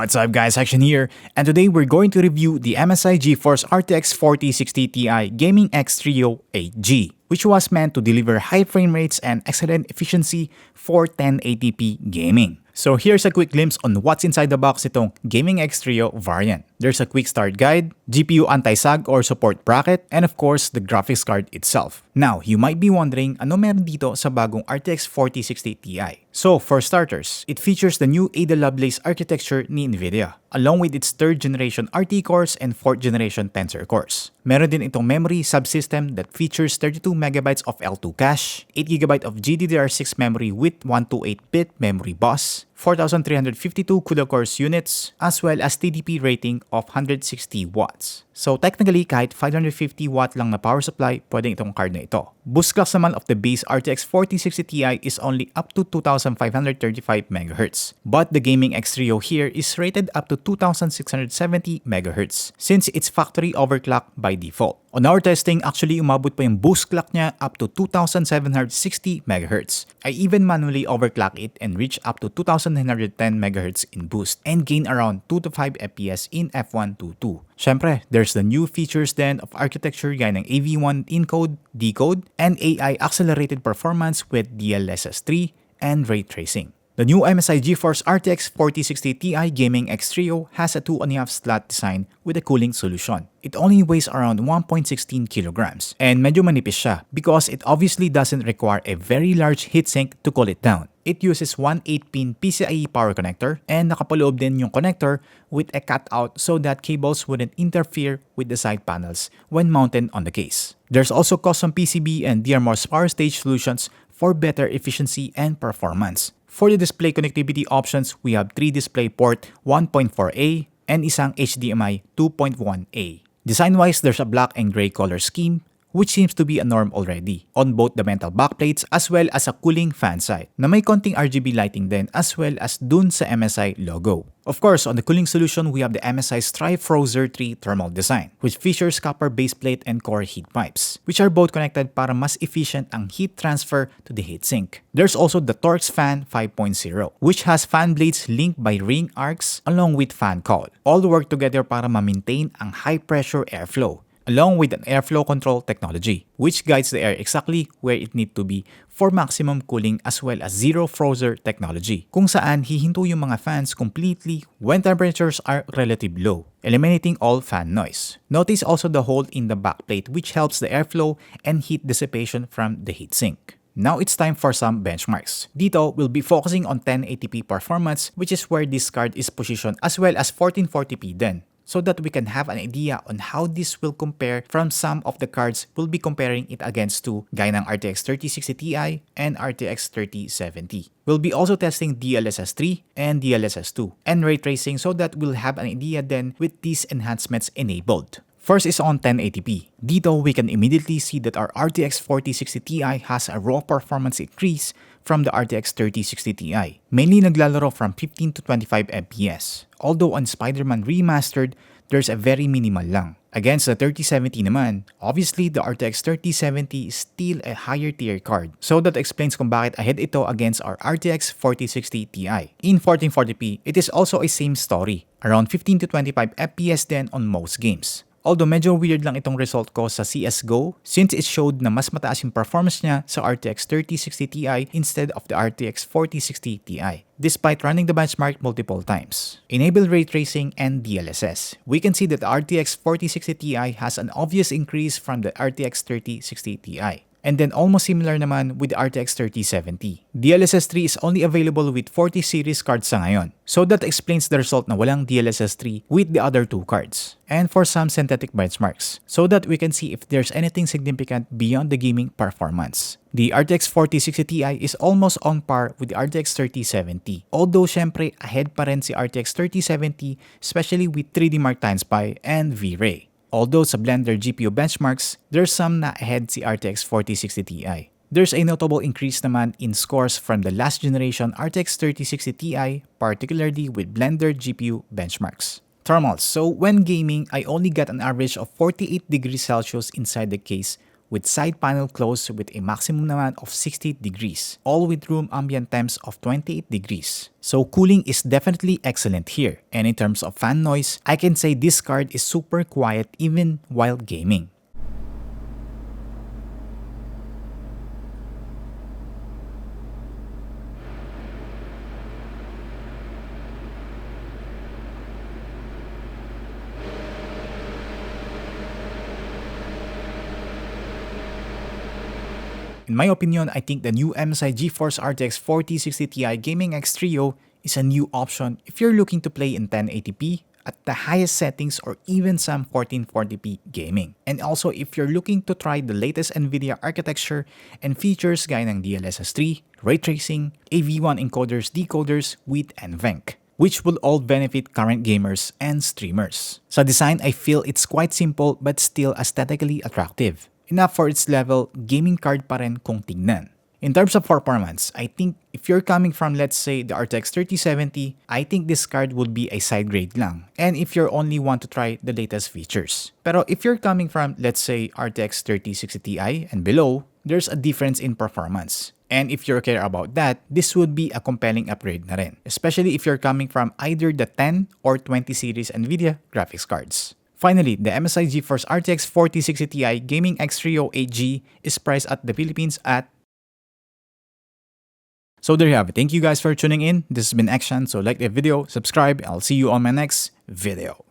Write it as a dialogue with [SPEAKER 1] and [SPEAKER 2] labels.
[SPEAKER 1] What's up guys, Action here, and today we're going to review the MSI GeForce RTX 4060 Ti Gaming X Trio 8G, which was meant to deliver high frame rates and excellent efficiency for 1080p gaming. So here's a quick glimpse on what's inside the box itong Gaming X Trio variant. There's a quick start guide, GPU anti-sag or support bracket, and of course the graphics card itself. Now, you might be wondering ano meron dito sa bagong RTX 4060 Ti. So for starters, it features the new Ada Lovelace architecture ni Nvidia, along with its 3rd generation RT cores and 4th generation Tensor cores. Meron din itong memory subsystem that features 32MB of L2 cache, 8GB of GDDR6 memory with 128-bit memory bus, 4,352 CUDA cores units, as well as TDP rating of 160 watts. So technically, kahit 550 watt lang na power supply, pwedeng itong card na ito. Boost clock naman of the base RTX 4060 Ti is only up to 2,535 MHz. But the Gaming X Trio here is rated up to 2,670 MHz since it's factory overclocked by default. On our testing, actually umabot pa yung boost clock niya up to 2,760 MHz. I even manually overclock it and reach up to 2,910 MHz in boost and gain around 2 to 5 FPS in F122. Syempre, there's the new features then of architecture gaya ng AV1 encode, decode, and AI accelerated performance with DLSS 3 and ray tracing. The new MSI GeForce RTX 4060 Ti Gaming X Trio has a 2.5 slot design with a cooling solution. It only weighs around 1.16 kilograms and medyo manipis siya because it obviously doesn't require a very large heatsink to cool it down. It uses one 8-pin PCIe power connector and nakapaloob din yung connector with a cutout so that cables wouldn't interfere with the side panels when mounted on the case. There's also custom PCB and DRMOS power stage solutions for better efficiency and performance. For the display connectivity options, we have 3 DisplayPort 1.4a and isang HDMI 2.1a. Design-wise, there's a black and gray color scheme, which seems to be a norm already on both the metal backplates as well as a cooling fan side na may konting RGB lighting din as well as dun sa MSI logo. Of course, on the cooling solution, we have the MSI Strife-Frozer 3 thermal design, which features copper baseplate and core heat pipes, which are both connected para mas efficient ang heat transfer to the heatsink. There's also the Torx Fan 5.0, which has fan blades linked by ring arcs along with fan cowl. All work together para ma-maintain ang high-pressure airflow, along with an airflow control technology, which guides the air exactly where it needs to be for maximum cooling as well as zero frozer technology, kung saan hihinto yung mga fans completely when temperatures are relatively low, eliminating all fan noise. Notice also the hole in the backplate which helps the airflow and heat dissipation from the heatsink. Now it's time for some benchmarks. Dito, we'll be focusing on 1080p performance, which is where this card is positioned, as well as 1440p din, so that we can have an idea on how this will compare from some of the cards we'll be comparing it against to gaya ng RTX 3060 Ti and RTX 3070. We'll be also testing DLSS 3 and DLSS 2 and ray tracing so that we'll have an idea then with these enhancements enabled. First is on 1080p. Dito, we can immediately see that our RTX 4060 Ti has a raw performance increase from the RTX 3060 Ti, mainly naglalaro from 15 to 25 FPS. Although on Spider-Man Remastered, there's a very minimal lang. Against the 3070 naman, obviously the RTX 3070 is still a higher tier card. So that explains kung bakit ahead ito against our RTX 4060 Ti. In 1440p, it is also a same story, around 15 to 25 FPS then on most games. Although medyo weird lang itong result ko sa CSGO since it showed na mas mataas yung performance niya sa RTX 3060 Ti instead of the RTX 4060 Ti, despite running the benchmark multiple times. Enable ray tracing and DLSS. We can see that the RTX 4060 Ti has an obvious increase from the RTX 3060 Ti. And then almost similar naman with the RTX 3070. DLSS 3 is only available with 40 series cards sa ngayon. So that explains the result na walang DLSS 3 with the other two cards. And for some synthetic benchmarks, so that we can see if there's anything significant beyond the gaming performance. The RTX 4060 Ti is almost on par with the RTX 3070. Although syempre ahead pa rin si RTX 3070, especially with 3D Mark X Spy and V-Ray. Although sa Blender GPU benchmarks, there's some na ahead si RTX 4060 Ti. There's a notable increase naman in scores from the last generation RTX 3060 Ti, particularly with Blender GPU benchmarks. Thermals. So when gaming, I only got an average of 48 degrees Celsius inside the case with side panel closed with a maximum naman of 60 degrees, all with room ambient temps of 28 degrees. So cooling is definitely excellent here, and in terms of fan noise, I can say this card is super quiet even while gaming. In my opinion, I think the new MSI GeForce RTX 4060 Ti Gaming X Trio is a new option if you're looking to play in 1080p at the highest settings or even some 1440p gaming. And also if you're looking to try the latest NVIDIA architecture and features gaya ng DLSS 3, ray tracing, AV1 encoders, decoders, with NVENC, which will all benefit current gamers and streamers. Sa design, I feel it's quite simple but still aesthetically attractive. Enough for its level, gaming card pa rin kung tignan. In terms of performance, I think if you're coming from let's say the RTX 3070, I think this card would be a side grade lang. And if you only want to try the latest features. Pero if you're coming from let's say RTX 3060 Ti and below, there's a difference in performance. And if you care about that, this would be a compelling upgrade na rin. Especially if you're coming from either the 10 or 20 series NVIDIA graphics cards. Finally, the MSI GeForce RTX 4060 Ti Gaming X Trio 8G is priced at the Philippines at... So there you have it. Thank you guys for tuning in. This has been Xtian. So like the video, subscribe, and I'll see you on my next video.